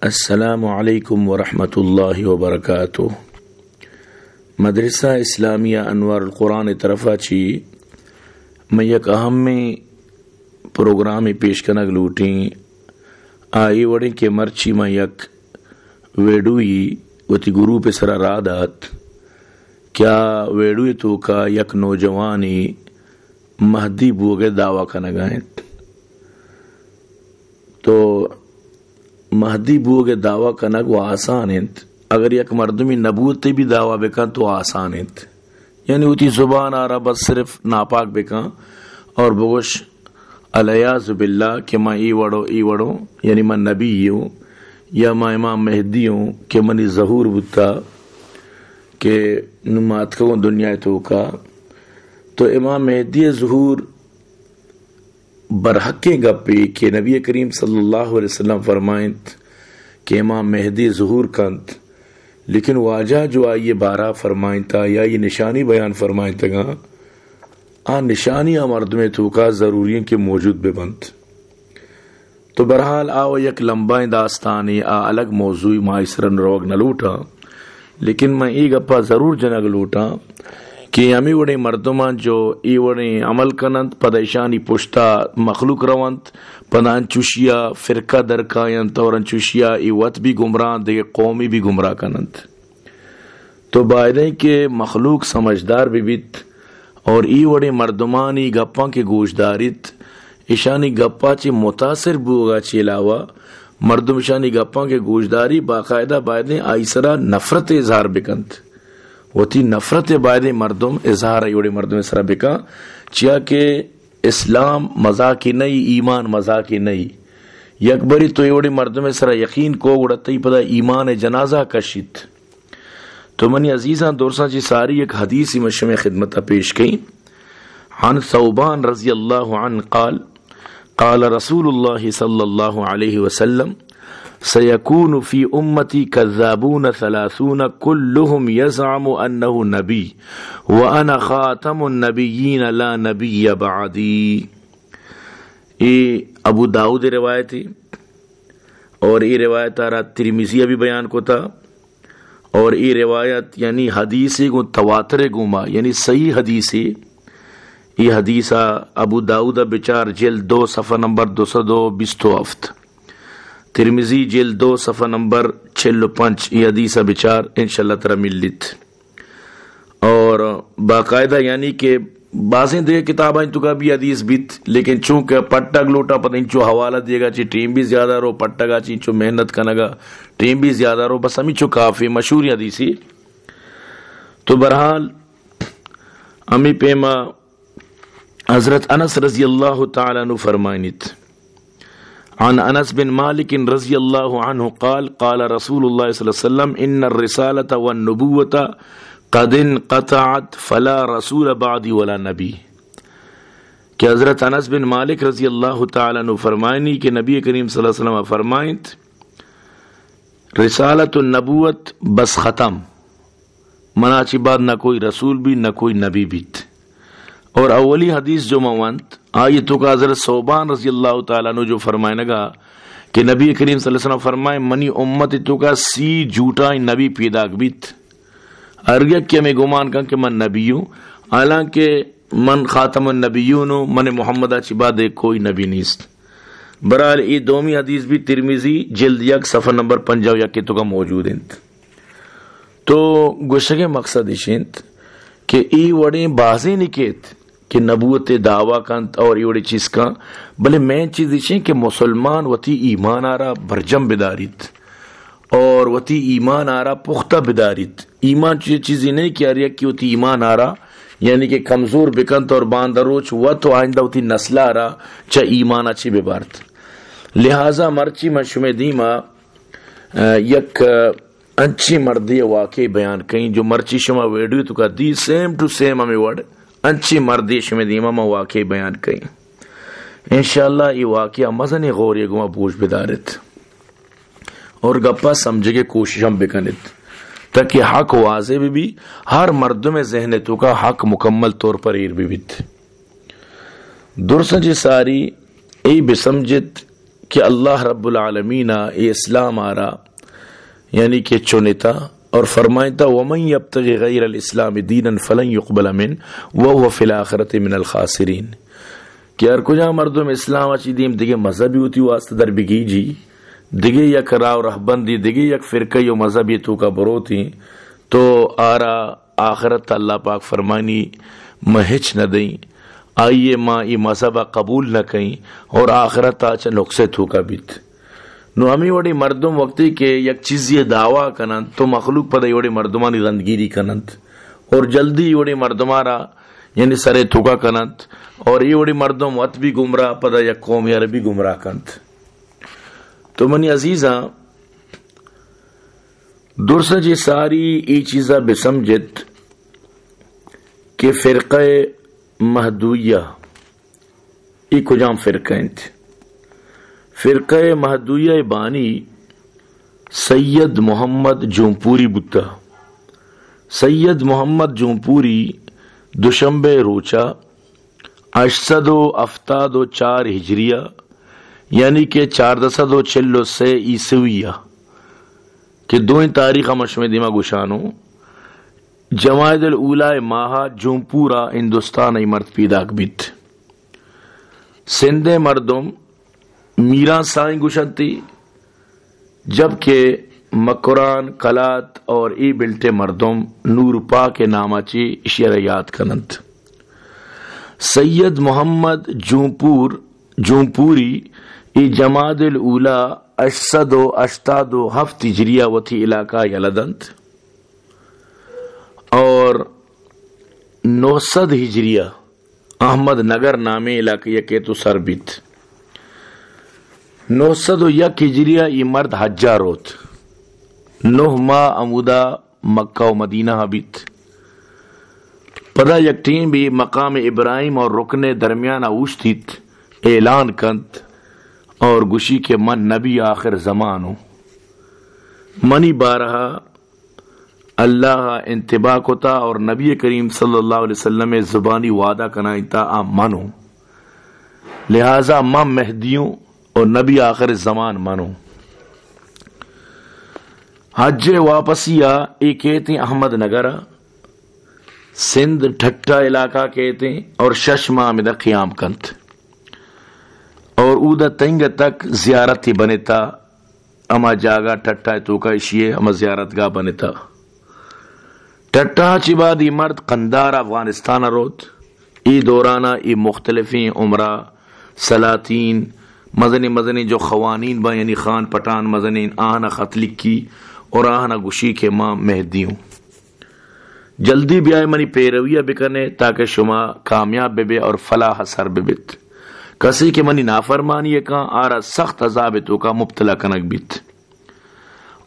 السلام علیکم ورحمۃ اللہ وبرکاتہ. مدرسہ اسلامیہ انوار القرآن طرفہ چی میں یک اہم پروگرام پیش کنگ لوٹیں آئی وڑیں کے مرچی میں یک ویڈوئی وتی گروپ سرا رادات کیا ویڈوئی تو کا یک نوجوانی مہدی بوگے دعویٰ کنگائیں. تو مہدی بوگے دعویٰ کنگ وہ آسان انت، اگر یک مردمی نبوت بھی دعویٰ بکن تو آسان انت، یعنی اتی زبان آرہا بس صرف ناپاک بکن اور بگوش علیاذ باللہ کہ میں ای وڑو یعنی میں نبی ہوں یا میں امام مہدی ہوں کہ منی ظہور بتا کہ نمات کو دنیا تو کا. تو امام مہدی ظہور برحق گپی کہ نبی کریم صلی اللہ علیہ وسلم فرمائیں کہ امام مہدی ظہور کنت، لیکن واجہ جو آئیے بارہ فرمائیں تا یا یہ نشانی بیان فرمائیں تگا نشانی مرد میں تو کا ضروری کہ موجود بے بند. تو برحال آو یک لمبا داستانی الگ موضوع مائسرن روگ نہ لوٹا، لیکن میں ای گپا ضرور جنگ لوٹا کہ ہمیں وڑے مردمان جو ای وڑے عمل کنند پدیشانی پشتا مخلوق روند پدان چوشیا فرقہ درکایند اور چوشیا ای وط بھی گمراہ دے قومی بھی گمراہ کنند. تو بائدیں کہ مخلوق سمجھدار بھی بیت اور ای وڑے مردمانی گپاں کے گوشداریت اشانی گپا چی متاثر بوگا چی علاوہ مردم اشانی گپاں کے گوشداری باقاعدہ بائدیں آئیسرا نفرت اظہار بکند وتی نفرت بائدیں مردم اظہار ایوڑے مردم سرا بکا چیا کہ اسلام مذاقی نہیں، ایمان مذاقی نہیں. یکبری تو ایوڑے مردم سرا یقین کو اڑتی پدا ایمان جنازہ کشید. تو منی عزیزاں دورساں چی ساری ایک حدیثی مشمع خدمت پیش کی. عن ثوبان رضی اللہ عنہ قال قال رسول اللہ صلی اللہ علیہ وسلم سيكون في أمتي كذابون 30 كلهم يزعم أنه نبي وأنا خاتم النبيين لا نبي بعدي. یہ ابو داؤد روایتی اور یہ روایت آرہ ترمذی بھی بیان کو تھا، اور یہ روایت یعنی حدیثی کو تواتر گوما یعنی صحیح حدیثی. یہ حدیثہ ابو داؤد بچار جلد 2 صفحہ نمبر 227، ترمذی جلد 2 صفحہ نمبر 65. یہ حدیثہ بچار انشاءاللہ ترہ ملت. اور باقاعدہ یعنی کہ بازیں دے کتابیں تو کا بھی حدیث بیت، لیکن چونکہ پٹک لوٹا پتہ انچو حوالہ دے گا چی ٹیم بھی زیادہ رو پٹکا چی انچو محنت کنگا ٹیم بھی زیادہ رو، بس ہمیں چو کافی مشہور حدیثی. تو برحال ہمیں پیما حضرت انس رضی اللہ تعالیٰ عنہ فرمائنیت. عن انس بن مالک رضی اللہ عنہ قال قال رسول اللہ صلی اللہ علیہ وسلم ان الرسالة والنبوة قد انقطعت فلا رسول بعدی ولا نبی. کہ حضرت انس بن مالک رضی اللہ تعالیٰ عنہ فرمائنی کہ نبی کریم صلی اللہ علیہ وسلم فرمائنت رسالت النبوت بس ختم، مناچی بعد نہ کوئی رسول بھی نہ کوئی نبی بیت. اور اولی حدیث جو موانت آئی تو کا حضرت ثوبان رضی اللہ تعالیٰ عنہ جو فرمائے نگا کہ نبی کریم صلی اللہ علیہ وسلم فرمائے منی امت تو کا سی جھوٹا نبی پیدا بیت. ارگک کہ میں گمان کن کہ من نبی ہوں، حالانکہ من خاتم النبیون ہوں، من محمد اچھی بات کوئی نبی نیست. برحال ای دومی حدیث بھی ترمذی جلد 1 صفحہ نمبر 51 کے تو کا موجود انت. تو گوشگے مقصد اشنت کہ ای وڑیں بازیں نکیت کہ نبوت دعویٰ کانت اور ایوڑی چیز کا، بلے مین چیز دیشیں کہ مسلمان وتی ایمان آرہ برجم بداریت اور وتی ایمان آرہ پختہ بداریت. ایمان چیزی نہیں کہ اریا کی وتی ایمان آرہ یعنی کہ کمزور بکنت اور باندروچ وط آئندہ وتی نسل آرہ چا ایمان اچھی ببارت. لہذا مرچی مشمع دیما یک انچی مردی واقعی بیان کہیں جو مرچی شما ویڈیو تو کا دی سیم ٹو سیم ہمیں وڈ انچی مردی شما دیما ما واقعی بیان کہیں. انشاءاللہ یہ واقعہ مزن غوری گما بوجھ بدارت اور گپا سمجھے کے کوشش ہم بکنت تاکہ حق واضح بھی ہر مردم ذہن تو کا حق مکمل طور پر ایر بھی بیت. درسن جی ساری ای بسمجت کہ اللہ رب العالمین یہ اسلام آرا یعنی کہ چنتا اور فرمائتا وَمَن يَبْتَغِ غَيْرَ الْإِسْلَامِ دِينًا فَلَن يُقْبَلَ مِنْهُ وَهُوَ فِي الْآخِرَةِ مِنَ الْخَاسِرِينَ کہ ہر کجا مردم اسلام اچھی دیم دیگے مذہبی ہوتی واسطہ در بگی جی دیگے یک راو رہبندی دیگے یک فرقی و مذہبی تو کا بروتی تو آرا آخرت اللہ پاک فرمانی مہچ نہ دیں آئیے ماں ای مذہبہ قبول نہ کہیں اور آخرت آچا نقصے تو کا بیت نو ہمیں وڑی مردم وقتی کہ یک چیزی دعویٰ کنند تو مخلوق پدہ وڑی مردمانی رندگیری کنند اور جلدی وڑی مردمارا یعنی سرے تھوکا کنند اور یہ وڑی مردم وقت بھی گمراہ پدہ یک قوم یا ربی گمراہ کنند. تو منی عزیزاں درسا جی ساری ای چیزہ بسمجت کہ فرقہ مہدویہ ای کجام فرقہ انت فرقہ مہدویہ بانی سید محمد جونپوری بتا. سید محمد جونپوری دوشنبے روچا 874 ہجریہ یعنی کہ 446 عیسویہ کہ دوئیں تاریخ مشمع دیما گشانو جماعت الاولا ماہا جونپورا ہندوستان ای مرد پیدا کبیت. سندھ مردم میران سائیں گشنتی جبکہ مکران کلات اور ای بلٹے مردم نور پاک نامہ چی اشیریات کنند. سید محمد جونپوری ای جماعت الاولا 887 ہجریہ وتی علاقہ یلدند اور 900 ہجریہ احمد نگر نامے علاقہ یکے تو سربیت. 901 ہجریہ ای مرد حجہ روت 9 ماہ عمودہ مکہ و مدینہ حبیت. پدا یک ٹیم بھی مقام ابراہیم اور رکن درمیان اوشتیت اعلان کنت اور گشی کے من نبی آخر زمانو منی بارہا اللہ انتباہ کتا اور نبی کریم صلی اللہ علیہ وسلم زبانی وعدہ کنائیتا آم منو لہذا ماں مہدیوں اور نبی آخر زمان منو. حج واپسیہ ایک کہتے ہیں احمد نگرہ سندھ ٹھٹا علاقہ کہتے ہیں اور 6 ماہ میں دا قیام کنت اور اودا تنگ تک زیارت ہی بنتا اما جاگا ٹھٹا تو کا اشیے اما زیارت گاہ بنتا. ٹھٹا چی بعد ای مرد قندار افغانستان روت ای دورانہ ای مختلفیں عمرہ سلاطین مزنی جو خوانین با یعنی خان پٹان مزنین آہنا خط لکھی اور آہنا گشی کے ماں مہدیوں جلدی بھی آئے منی پیرویہ بکنے تاکہ شما کامیاب بے اور فلاح سر ببت کسی کے منی نافرمانی کہاں آرہ سخت عذابتوں کا مبتلا کنک بیت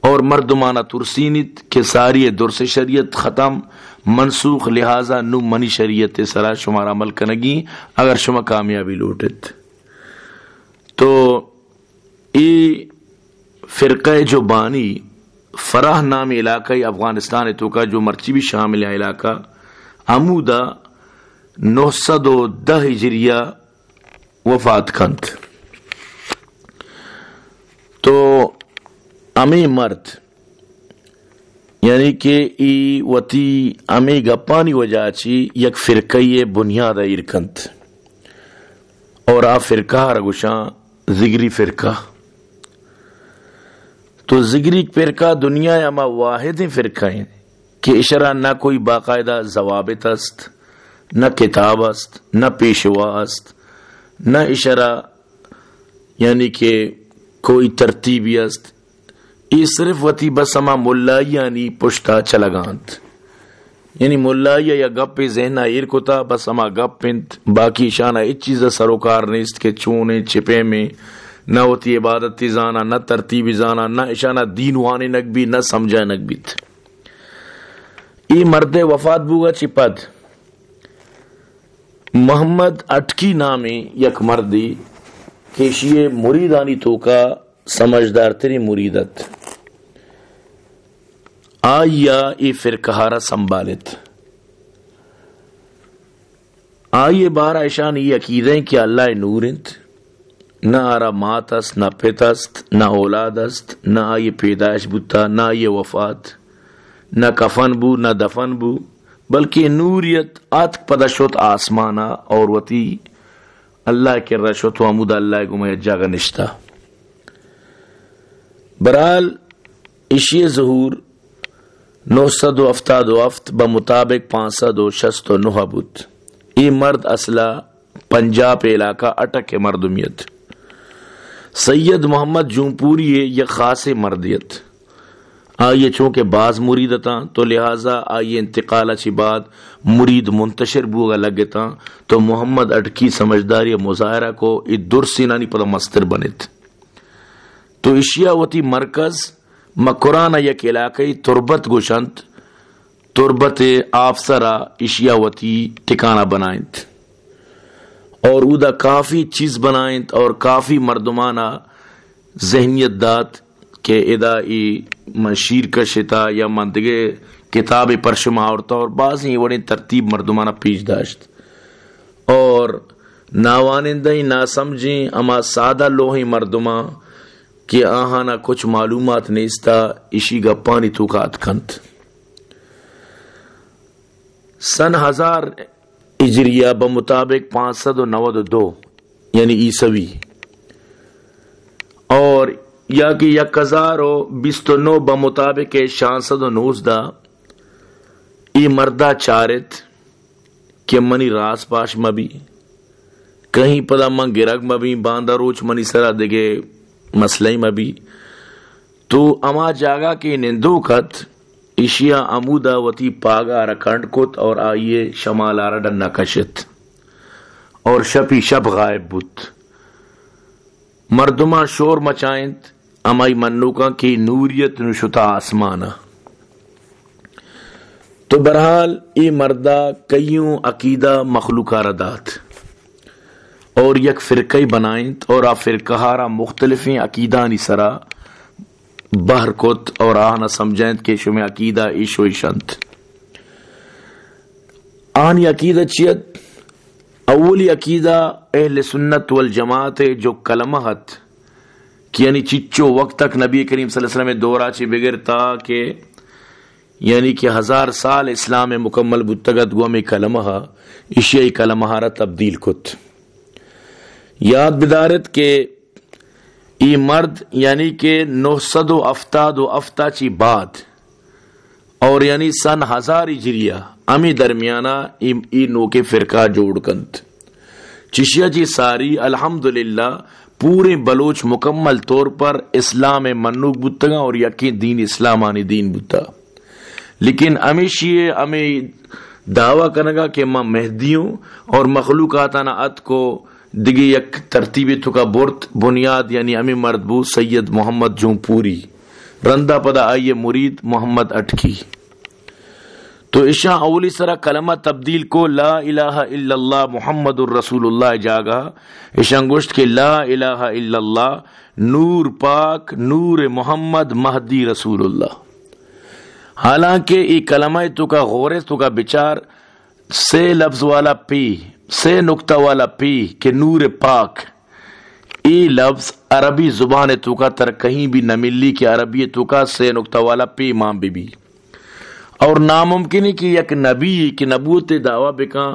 اور مردمانہ ترسینت کہ ساری درس شریعت ختم منسوخ لہذا نو منی شریعت سرا شمار عمل کنگی اگر شما کامیابی لوٹت. تو ای فرقہ جو بانی فراہ نام علاقہ افغانستان تو کا جو مرچی بھی شامل ہے علاقہ عمودہ 910 ہجریہ وفات کنت. تو امی مرد یعنی کہ ای وتی امی گپانی وجہ چی یک فرقی بنیاد ایرکنت اور آ فرقہ رگوشاں زگری فرقہ. تو زگری فرقہ دنیا اما واحد فرقہ ہیں کہ اشارہ نہ کوئی باقاعدہ ضوابط است نہ کتاب است نہ پیشوا است نہ اشارہ یعنی کہ کوئی ترتیبی است. یہ صرف وتی بس اما ملائی یعنی پشتا چلگانت یعنی ملائی یا گپ ذہنہ ایر کتا بس اما گپ پنت باقی شانہ ایک چیز سروکار نیست کہ چونے چھپے میں نہ ہوتی عبادت زانا نہ ترتیب زانا نہ اشانہ دین وانے نک بھی نہ سمجھا نک بیت. ای مرد وفات بوگا چی پد محمد اٹکی نامی یک مردی کیشی مریدانی تو کا سمجھدار تری مریدت آیا ای فرقہارہ سنبھالت آئیے بارہ اشان ای عقیدیں کہ اللہ نور انت نہ آرا مات است، نہ پت است، نہ اولاد است، نہ آئی پیدائش بتا، نہ آئی وفات، نہ کفن بو نہ دفن بو، بلکہ نوریت آتک پدا شد آسمانا اور وتی اللہ کے رشوت و عمود اللہ گمہ جاگا نشتا. برحال اشی ظہور 977 بمطابق 569 بود. ای مرد اصلہ پنجاب علاقہ اٹک مردمیت. سید محمد جونپوری یہ خاص مردیت. آئیے چونکہ بعض مریدتا تو لہٰذا آئیے انتقال اچھی بعد مرید منتشر بوگا لگتا تو محمد اٹکی سمجھداری مظاہرہ کو درسی نانی پدا مستر بنت. تو اشیاء وتی مرکز مکرانہ یک علاقی تربت گوشنت، تربت آفسرہ اشیاء وتی ٹکانہ بنائنت اور اودا کافی چیز بنائنت اور کافی مردمانہ ذہنیت دات کہ ادائی منشیر کشتا یا مندگے کتاب پرشمہ عورتا اور بعض ہی وڑی ترتیب مردمانہ پیش داشت اور ناوانندہی نہ سمجھیں اما سادہ لوہی مردمہ کہ آہانا کچھ معلومات نیستا اشی گپانی توکات کھنت. سن 1000 ہجریہ بمطابق 592 یعنی عیسوی اور یا کہ 1029 بمطابق 619 ای مردہ چارت کہ منی راس پاش مبی کہیں پدا من گرگ مبی باندہ روچ منی سرا دگے مسئلہ مبی تو اما جاگا کے نندو کت اشیا عمودہ وتی پاگا رکھنڈ کت اور آئیے شمال آرڈن نکشت اور شپی شب غائب بت. مردمہ شور مچائند امائی منوکا کی نوریت نشتا آسمانا. تو برحال ای مردہ کئیوں عقیدہ مخلوقہ ردات اور یک فرقی بنائند اور آ فرقہارا مختلفیں عقیدانی سرا بہر کت اور آہنا سمجھائند کہ شمی عقیدہ ایشو ایشنت. آنی عقیدہ چیت اولی عقیدہ اہل سنت والجماعت جو کلمہ ہت کہ یعنی چچو وقت تک نبی کریم صلی اللہ علیہ وسلم دورہ چی بگر تا کہ یعنی کہ 1000 سال اسلام مکمل بتگت گوہ میں کلمہ اشیائی کلمہ را تبدیل کت. یاد بدارت کہ ای مرد یعنی کہ 977 چی بعد اور یعنی سن 1000 ہجریہ امی درمیانہ ای نو کے فرقہ جوڑ کنت چشیا جی ساری الحمدللہ پورے بلوچ مکمل طور پر اسلام منوک بتگا اور یقین دین اسلامانی دین بتا. لیکن امیشیے امی دعویٰ کرنگا کہ میں مہدیوں اور مخلوقاتانہ ات کو دگی یک ترتیبی تو کا برت بنیاد یعنی امی مردبو سید محمد جونپوری رندہ پدا آئیے مرید محمد اٹکی. تو اشاں اولی سرا کلمہ تبدیل کو لا الہ الا اللہ محمد الرسول اللہ جاگا اشاں گوشت کہ لا الہ الا اللہ نور پاک نور محمد مہدی رسول اللہ. حالانکہ ای کلمہ تو کا غور تو کا بچار سے لفظ والا پی سے نکتہ والا پی کہ نور پاک ای لفظ عربی زبان تو کا تر کہیں بھی نہ ملی کہ عربی تو کا سے نکتہ والا پی امام بی اور ناممکن ہے کہ یک نبی کی نبوت دعویٰ بکا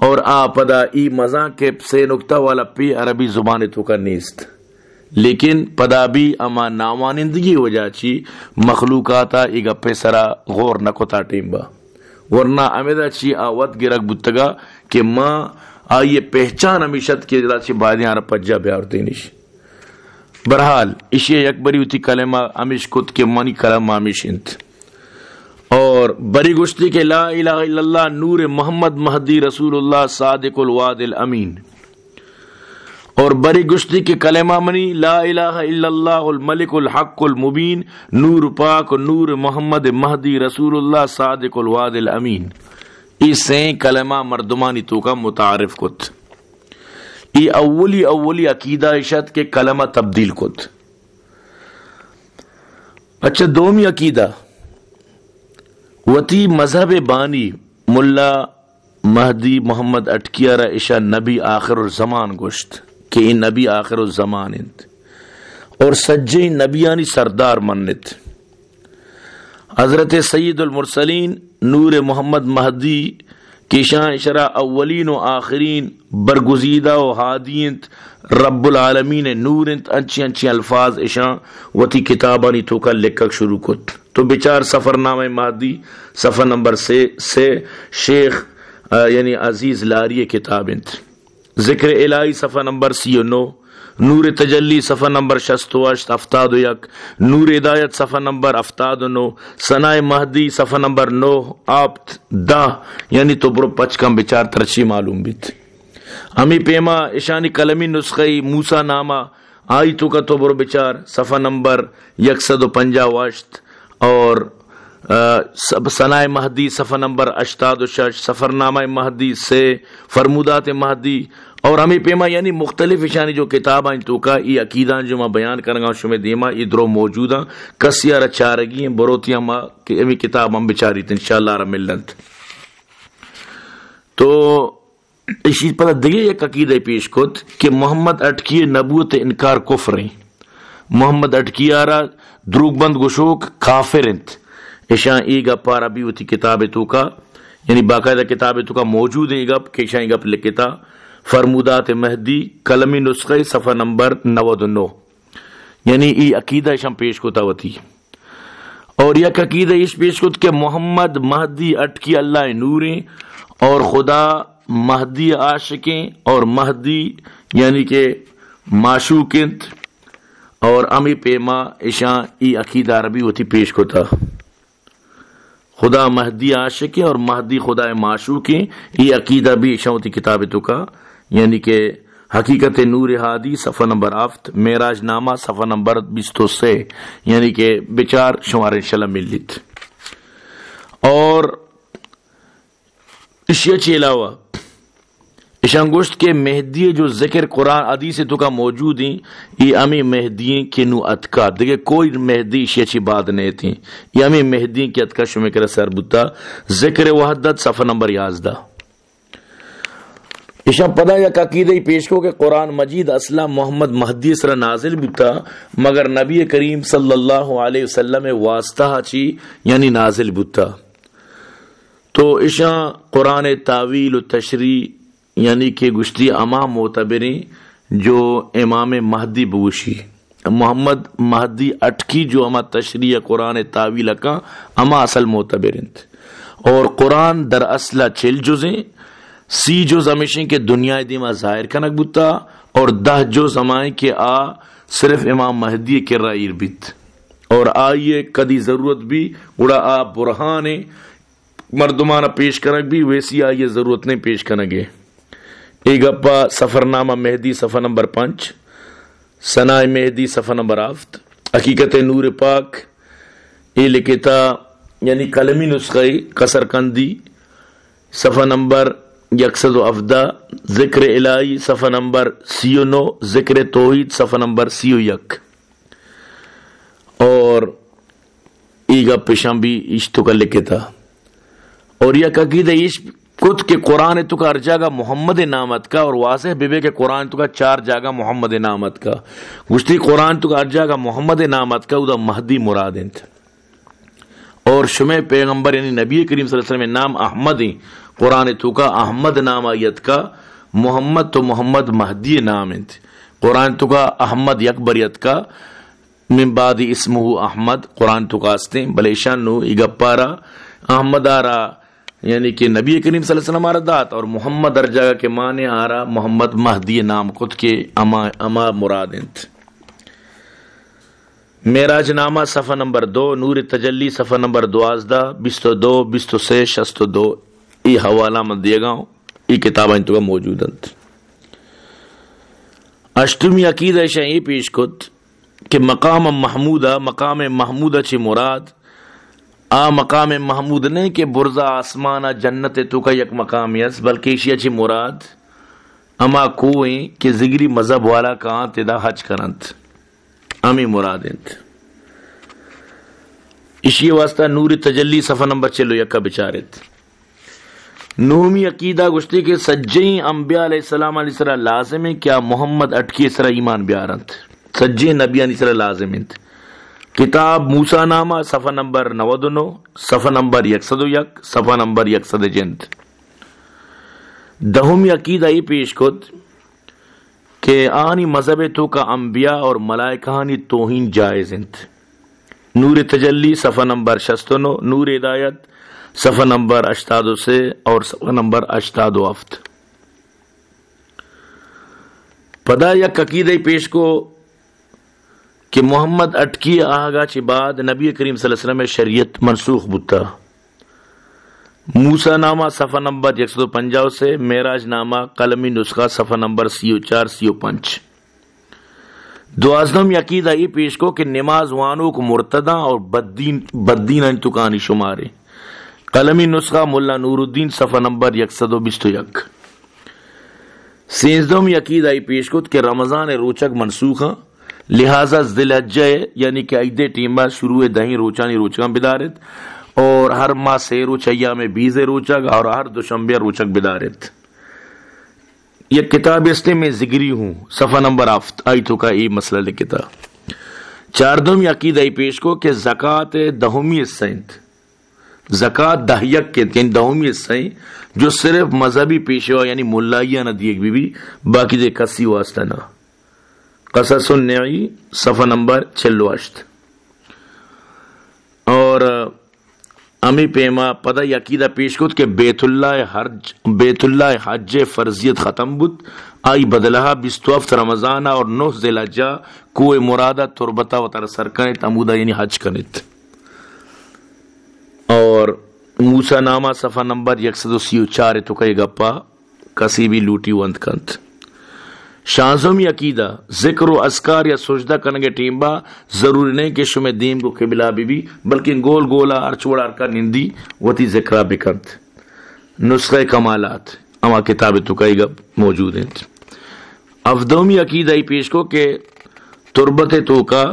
اور پدا ای مزاں کے سے نکتہ والا پی عربی زبان تو کا نیست. لیکن پدا بھی اما نامانندگی ہو جاچی مخلوقاتا ای گپے سرا غور نکوتا ٹیمبا ورنہ امیدہ چی آوت گرک بتگا کہ ماں آئیے پہچان امیشت کے جدا چی بادیاں را پجا بیارتے نیش. برحال اشی یک بری ہوتی کلمہ امیش کت کے منی کلمہ امیش انت اور بری گشتی کے لا الہ الا اللہ نور محمد مہدی رسول اللہ صادق الوعد الامین اور بری گشتی کے کلمہ منی لا الہ الا اللہ الملک الحق المبین نور پاک نور محمد مہدی رسول اللہ صادق الوعد الامین. اس سے کلمہ مردمانی تو کا متعارف کت. ای اولی عقیدہ اشت کے کلمہ تبدیل کت. اچھا دومی عقیدہ وتی مذہب بانی ملا مہدی محمد اٹکیارہ اشا نبی آخر الزمان گوشت کہ یہ نبی آخر الزمان انت اور سجے نبیانی سردار منت حضرت سید المرسلین نور محمد مہدی کی شان شرع اولین و آخرین برگزیدہ و ہادینت رب العالمین نورنت انچی انچی الفاظ اشان وتی کتابانی تو کا لکھک شروع کت تو بچار سفر نامہ مہدی صفحہ نمبر سے شیخ یعنی عزیز لاری کتاب انت ذکر الہی صفحہ نمبر 39 نور تجلی صفحہ نمبر 68 71 نور ہدایت صفحہ نمبر 79 ثناء مہدی صفحہ نمبر 9 آپت 10 یعنی تو برو پچ کم بچار ترچی معلوم بیت ہمیں پیما اشانی کلمی نسخی موسیٰ نامہ آئی تو کا تو برو بچار صفحہ نمبر 158 اور ثناء مہدی صفحہ نمبر 86 سفر نامہ مہدی سے فرمودات مہدی اور ہمیں پیما یعنی مختلف اشانی جو کتاب آئیں تو کا یہ عقیدہ جو میں بیان کرنگا شمی دیما یہ درو موجودہ کسیار چارگی ہیں بروتیاں ماں کہ امی کتاب ہم بچاری تھے انشاءاللہ رب ملنت تو اسی پتہ دیگے ایک عقیدہ پیش کت کہ محمد اٹکی نبوت انکار کفر ہیں محمد اٹکی آرہ دروگ بند گشوک کافر انت اشان ایگا پارا بھی ہوتی کتاب تو کا یعنی باقاعدہ کتاب تو کا موجود ہے ایگا کہ اشان ایگا لکھتا فرمودات مہدی کلمی نسخہ صفحہ نمبر 99 یعنی ای عقیدہ اشان پیش کتا ہوتی اور یک عقیدہ اس پیش کت کہ محمد مہدی اٹکی اللہ نوریں اور خدا مہدی عاشقیں اور مہدی یعنی کہ معشوقنت اور امی پیما اشان ای عقیدہ عربی ہوتی پیش کتا خدا مہدی عاشقیں اور مہدی خدا معشوقیں یہ عقیدہ بھی اشان ہوتی کتاب تو کا یعنی کہ حقیقت نور ہادی صفحہ نمبر 8 معراج نامہ صفحہ نمبر 23 یعنی کہ بچار شمار انشاءاللہ ملت اور اشیاء چی علاوہ اشان گوشت کے مہدی جو ذکر قرآن حدیث تو کا موجود ہیں یہ امی مہدی کے نو اتکا دیکھے کوئی مہدی اشیاء چی بات نہیں تھی یہ امی مہدی کے اتکا شمکر سر بتا ذکر وحدت صفحہ نمبر 11 اشان پدا یا عقیدہ پیش کو کہ قرآن مجید اصلا محمد مہدی سر نازل بتا مگر نبی کریم صلی اللہ علیہ وسلم واسطہ چی یعنی نازل بتا تو اشان قرآن تعویل و تشریح یعنی کہ گشتی اما معتبریں جو امام مہدی بوشی محمد مہدی اٹکی جو اما تشریح قرآن تعویل کا اما اصل معتبرنت اور قرآن در اصلہ 4 جزیں 30 جز ہمیشہ کے دنیا دیما ظاہر کنک بتا اور 10 جز ہمائیں کہ صرف امام مہدی کے رائر بیت اور آئیے کدی ضرورت بھی اڑا برہان مردمانہ پیش کنک بھی ویسی آئیے ضرورت نہیں پیش کنگے ایک اپا سفر نامہ مہدی صفحہ نمبر 5 ثناء مہدی صفحہ نمبر 8 حقیقت نور پاک یہ لکھتا یعنی قلمی نسخہ قصر کندی صفحہ نمبر 117 ذکر الہی صفحہ نمبر 39 ذکر توحید صفحہ نمبر 31 اور ایگا پیشان بھی اشتو کا لکھتا اور یہ عقیدہ اس کت کے قرآن تو کا ارجاگا محمد نامت کا اور واضح بے کہ قرآن تو کا 4 جاگا محمد نامت کا گشتی قرآن تو کا ارجاگا محمد نامت کا ادا مہدی مرادنت اور شمع پیغمبر یعنی نبی کریم صلی اللہ علیہ وسلم نام احمد قرآن تو کا احمد نام آیت کا محمد تو محمد مہدی نام انت قرآن تو کا احمد یکبریت کا من بعد اسمہ احمد قرآن تو کا استیں بلیشان نو اگپارا احمد آرا یعنی کہ نبی کریم صلی اللہ علیہ وسلم آرہ دات اور محمد ارجاگا کے معنی آرہ محمد مہدی نام خود کے اما مراد انت معراج نامہ صفحہ نمبر 2 نور تجلی صفحہ نمبر 12 22 23 62 یہ حوالہ میں دے گا ہوں یہ کتاب انتو کا موجود انت اشتمی عقیدہ شاہ یہ پیش کت کہ مقام محمودہ چی مراد مقام محمود نہیں کہ برزا آسمانہ جنت تو کا یک مقام یس بلکہ اشیاء چی مراد اما کوئیں کہ زگری مذہب والا کہاں تدا حج کرنت امی مراد انت اشیاء واسطہ نور تجلی صفحہ نمبر 41 کا بچارت نومی عقیدہ گشتی کے سجی انبیاء علیہ السلام علیہ السلام لازم ہے کیا محمد اٹکی اس طرح ایمان بیارت سجی نبی علیہ السلام لازم ہے. کتاب موسیٰ نامہ صفحہ نمبر 99 صفحہ نمبر 101 صفحہ نمبر 100. دہمی عقیدہ یہ پیش کت کہ آنی مذہب تو کا انبیاء اور ملائکہانی توہین جائز ہیں. نور تجلی صفحہ نمبر 69 نور ہدایت صفحہ نمبر 83 اور صفحہ نمبر 87. پدا یک عقیدہ پیش کو کہ محمد اٹکی آگا چی بعد نبی کریم صلی اللہ علیہ وسلم شریعت منسوخ بتا. موسیٰ نامہ صفحہ نمبر 150 سے معراج نامہ قلمی نسخہ صفحہ نمبر 34-35. دوازدم عقیدہ یہ پیش کو کہ نماز وانوں کو مرتدہ اور بددین انتقانی شمارے. قلمی نسخہ ملا نور الدین صفحہ نمبر 121. سینزدم عقیدہ یہ پیش کو کہ رمضان روچک منسوخ لہذا ذی الحجہ یعنی کہ عید ٹیمہ شروع دہیں روچانی روچکاں بدارت اور ہر ماہ 3 روچ ایام 20 روچک اور ہر دوشنبے روچک بدارت. یہ کتاب استے میں ذکری ہوں صفحہ نمبر 7 آیتوں کا یہ مسئلہ لکھتا. چاردم عقیدہ پیش کو کہ زکوٰۃ دہمی حصہ زکوٰۃ دہیک کے یعنی دہمی حصہ جو صرف مذہبی پیشوا یعنی ملائیہ نہ دیکھ بھی باقی دے کسی واسطہ نہ. قصص النعی صفحہ نمبر 68. اور امی پیما پدہ عقیدہ پیش کت کہ بیت اللہ حج فرضیت ختم بت آئی بدلہا 27 رمضان اور 9 ذی الحجہ کوئی مرادہ تربتہ و ترسر کنت عمودہ یعنی حج کنت. اور موسیٰ نامہ صفحہ نمبر 134 تو کئی گپا کسی بھی لوٹی وند کنت. شانزمی عقیدہ ذکر و اذکار یا سجدہ کرنگے ٹیمبا ضروری نہیں کہ شمع دین کو قبلہ بھی بلکہ گول گولا ارچوڑا ارکا نندی وتی ذکرہ بکند. نسخہ کمالات اما کتاب تو کئی گپ موجود ہیں. افدومی عقیدہ ہی پیش کو کہ تربت تو کا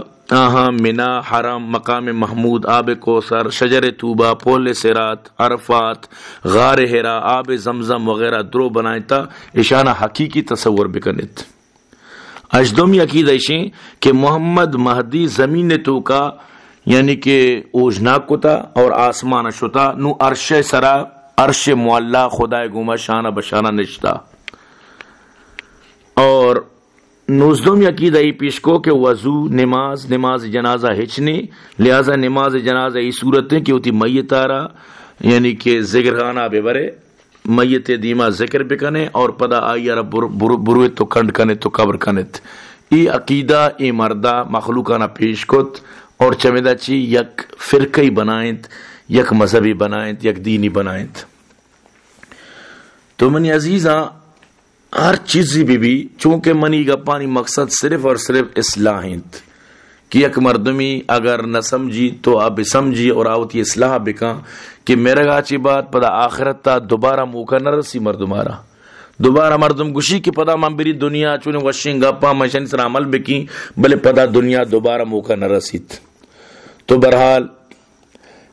منا حرم مقام محمود آب کوثر شجر طوبہ پول سرات عرفات غار ہرا آب زمزم وغیرہ درو بنائتا اشانہ حقیقی تصور بکنت. اجدومی عقیدہ اشیں کہ محمد مہدی زمین تو کا یعنی کہ اوجناک کتا اور آسمان شتا نو عرش سرا عرش معلا خدای گوما شانہ بشانہ نشتا. اور نوزدوم عقیدہ ای پیش کو کہ وضو نماز جنازہ ہچنی لہذا نماز جنازہ ای صورتیں کہ ہوتی میت آرہ یعنی کہ ذکر خانہ بے برے میت دیما ذکر بکنے اور پدا آئی آرہ بروے تو کنڈ کنے تو قبر کنت. ای عقیدہ ای مردہ مخلوقانہ پیش کت اور چمیدہ چی یک فرقی بنائیں یک مذہبی بنائیں یک دینی بنائیں. تو منی عزیزاں ہر چیزی بھی چونکہ منی گپانی مقصد صرف اور صرف اصلاح ہیں کہ یک مردمی اگر نہ سمجھی تو اب سمجھی اور آوتی اصلاح بکا کہ میرا گاچی بات پدا آخرت تا دوبارہ موقع نہ رسی مردمارا دوبارہ مردم گوشی کی پدا من بری دنیا چونے وشنگ گپا مشن سر عمل بکی بلے پدا دنیا دوبارہ موقع نہ رسید. تو برحال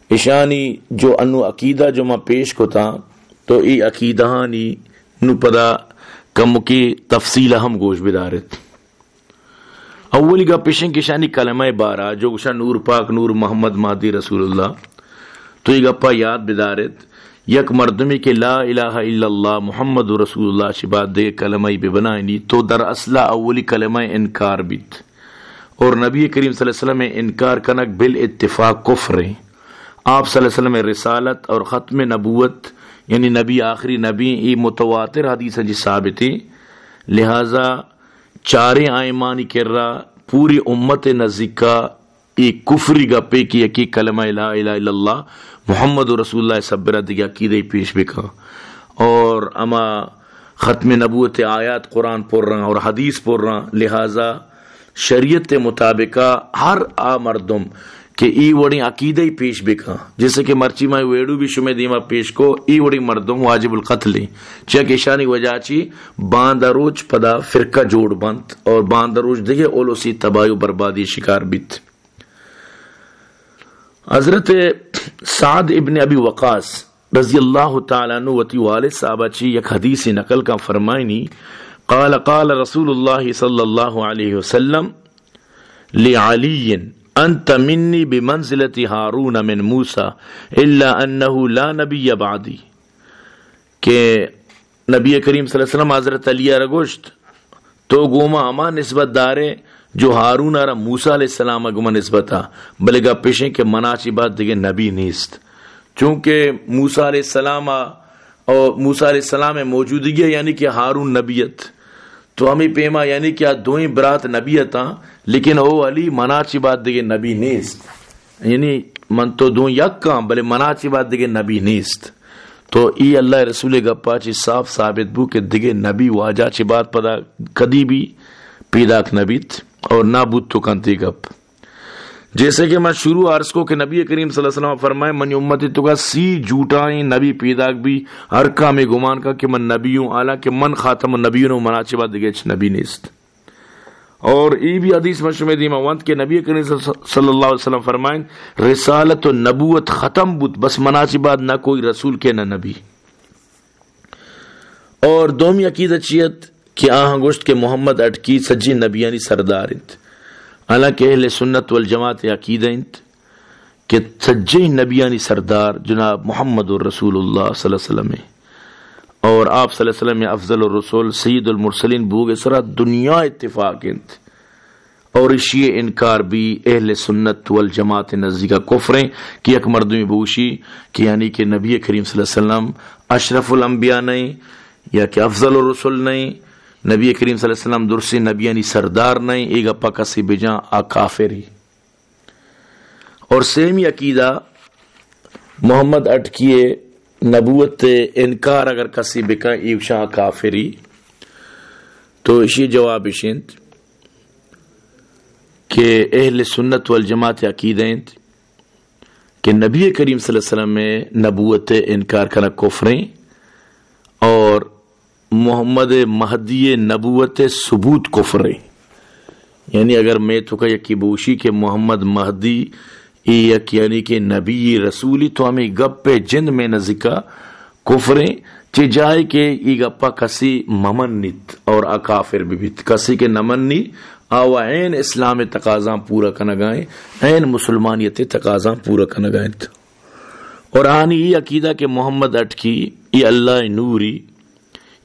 اشانی جو انو عقیدہ جو میں پیش کو تھا تو ای عقیدہانی نو پدا کم کی تفصیل ہم گوش بدارت. اولی گا پیشن کی شانی کلمہ بارہ جو گوشا نور پاک نور محمد مہدی رسول اللہ تو یہ گپا یاد بدارت یک مردمی کے لا الہ الا اللہ محمد رسول اللہ شباد دے کلمہ بے بنائنی تو در اصلہ اولی کلمہ انکار بیت اور نبی کریم صلی اللہ علیہ وسلم انکار کنک بالاتفاق کفر ہیں. آپ صلی اللہ علیہ وسلم رسالت اور ختم نبوت یعنی نبی آخری نبی ای متواتر حدیث جی ثابتی لہذا چاریں آئمانی کر رہا پوری امت نزدیکا ای کفری گپے کی یکی کلمہ لا الہ الا اللہ محمد رسول اللہ صبرہ دیگا عقیدہ پیش بکا اور اما ختم نبوت آیات قرآن پڑھ رہا اور حدیث پڑھ رہا لہذا شریعت مطابقہ ہر مردم کہ ای وڑی عقیدہ ہی پیش بکا جیسے کہ مرچی مائی ویڈو بھی شمی دیما پیش کو ای وڑی مردم واجب القتل چاہ کہ اشانی وجہ چی باندروج پدا فرقہ جوڑ بند اور باندروج دیگے اولو سی تباہی و بربادی شکار بیت. حضرت سعد ابن ابی وقاص رضی اللہ تعالیٰ عنہ وتی والد صاحبہ چی یک حدیث نقل کا فرمائنی قال قال رسول اللہ صلی اللہ علیہ وسلم لعلی انت منی بمنزلت ہارون من موسیٰ الا انہ لا نبی بعدی، کہ نبی کریم صلی اللہ علیہ وسلم حضرت علی رگوشت تو گوما اما نسبت دارے جو ہارون را موسیٰ علیہ السلام گوما نسبتا، بلے گا پیشیں کہ مناچی بات دیکھے نبی نیست، چونکہ موسیٰ علیہ السلام اور موسیٰ علیہ السلام موجودگی یعنی کہ ہارون نبیت، تو ہمیں پیما یعنی کہ دوئیں برات نبیتا، لیکن او علی مناچی بات دیکھے نبی نیست، یعنی من تو دوں یک کام بلے مناچی بات دیکھے نبی نیست، تو ای اللہ رسول گپا چی صاف ثابت بو کہ دیکھے نبی واجہ چی بات پدا کدی بھی پیداک نبیت اور نہ بود تو کنتی گپ، جیسے کہ میں شروع عرض کو کہ نبی کریم صلی اللہ علیہ وسلم فرمائے من امتی تو کا سی جھوٹائیں نبی پیداک بھی ہر کام گمان کا کہ من نبی ہوں، اعلیٰ کہ من خاتم النبیون ہوں، مناچی بات دیکھے نبی نیست۔ اور ای بھی حدیث مشہور دیما وانت کہ نبی کریم صلی اللہ علیہ وسلم فرمائیں رسالت و نبوت ختم بود، بس مناچی بات نہ کوئی رسول کے نہ نبی۔ اور دومی عقیدت چیت کہ آہاں گوشت کہ محمد اٹکی سجی نبیانی سردار انت، حالانکہ اہل سنت والجماعت عقیدہ انت کہ سجی نبیانی سردار جناب محمد الرسول اللہ صلی اللہ علیہ وسلم، اور آپ صلی اللہ علیہ وسلم میں افضل الرسول سید المرسلین بوگ سرا دنیا اتفاق انت، اور اسی انکار بھی اہل سنت والجماعت نزدیکا کفریں کہ یک مردمی بوشی کہ یعنی کہ نبی کریم صلی اللہ علیہ وسلم اشرف الانبیاء نہیں یا کہ افضل الرسول نہیں، نبی کریم صلی اللہ علیہ وسلم درسی نبیانی سردار نہیں، ایک اپا کسی بجان آکافری۔ اور سیمی عقیدہ محمد اٹکیے نبوت انکار اگر کسی بکا ایوشا کافری، تو اسی جواب اشنت کہ اہل سنت والجماعت عقیدہ انت کہ نبی کریم صلی اللہ علیہ وسلم میں نبوت انکار کرنا کفریں، اور محمد مہدی نبوت ثبوت کفریں، یعنی اگر میں تو کہ یکی بوشی کہ محمد مہدی یک یعنی کہ نبی رسولی تو ہمیں گپ جند میں نزکا کفریں چی جائے کہ ای گپا کسی ممنیت اور اکافر بھی بیت، کسی کے نمنی آو عین اسلام تقاضاں پورا کنگائیں، عین مسلمانیت تقاضاں پورا کنگائیں۔ اور آنی یہ عقیدہ کہ محمد اٹکی ای اللہ نوری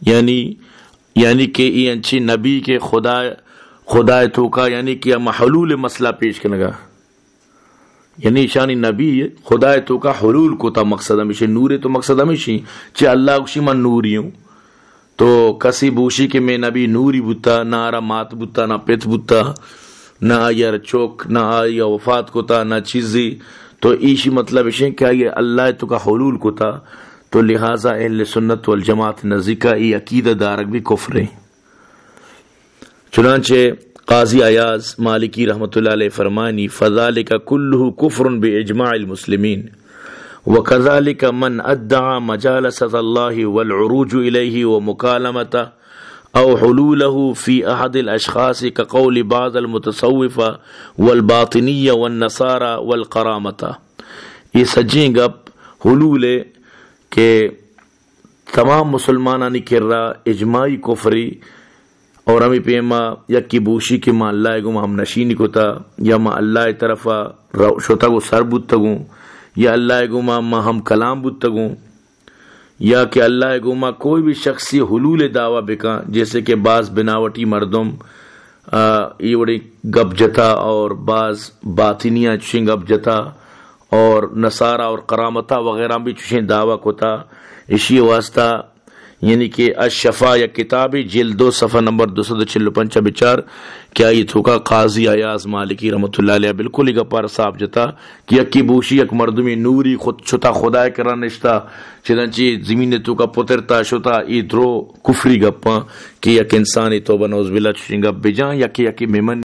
یعنی کہ ای انچی نبی کے خدا تو کا یعنی کہ حلول مسئلہ پیش کنگا، یعنی شانی نبی خدا تو کا حلول کو تا مقصد ہمیشہ نور تو مقصد ہمیشہ چی اللہ کشی من نوری ہوں، تو کسی بوشی کہ میں نبی نوری بوتا، نہ آرہ مات بوتا، نہ پیت بوتا، نہ آیا چوک، نہ آیا وفات کو تا، نہ چیزی، تو ایشی مطلب ہے کہ یہ اللہ تو کا حلول کو تا، تو لہذا اہل سنت والجماعت نزدیکا ای عقیدہ دارک بھی کفر ہے۔ چنانچہ قاضی ایاز مالکی رحمۃ اللہ علیہ فرمانی فذالک کلہ کفر باجماع المسلمین، وکذالک من ادعى مجالسۃ اللہ والعروج الیہ ومکالمتہ او حلولہ فی احد الاشخاص کقول بعض المتصوفہ والباطنیہ والنصارى والقرامتہ، یہ سجیں گپ حلول کہ تمام مسلمانانی کر رہا اجماعی کفری، اور ہمیں پیما یکی بوشی کہ ماں اللہ گو ہم نشینی کو تا، یا ماں اللہ طرفا شتا کو سر بود تگوں، یا اللہ گو ماں ہم کلام بود تگوں، یا کہ اللہ گو ماں کوئی بھی شخصی حلول دعویٰ بکا، جیسے کہ بعض بناوٹی مردم یہ بڑی گپ جتا، اور بعض باطنیاں چشیں گپ جتا، اور نصارہ اور کرامتہ وغیرہ بھی چشیں دعویٰ کو تا، اسی واسطہ یعنی کہ الشفا یا کتابی جلد 2 صفحہ نمبر 246 بچار کیا یہ تھوکا قاضی ایاز مالکی رحمت اللہ علیہ بالکل ہی گپار صاحب جتا کہ یکی بوشی یک مردمی نوری خود چھتا خدای کران نشتا، چنانچہ زمین تو کا پترتا شتا ای درو کفری گپاں کہ یک انسانی توبہ نوز باللہ چشیں گپ بجان یکی ممن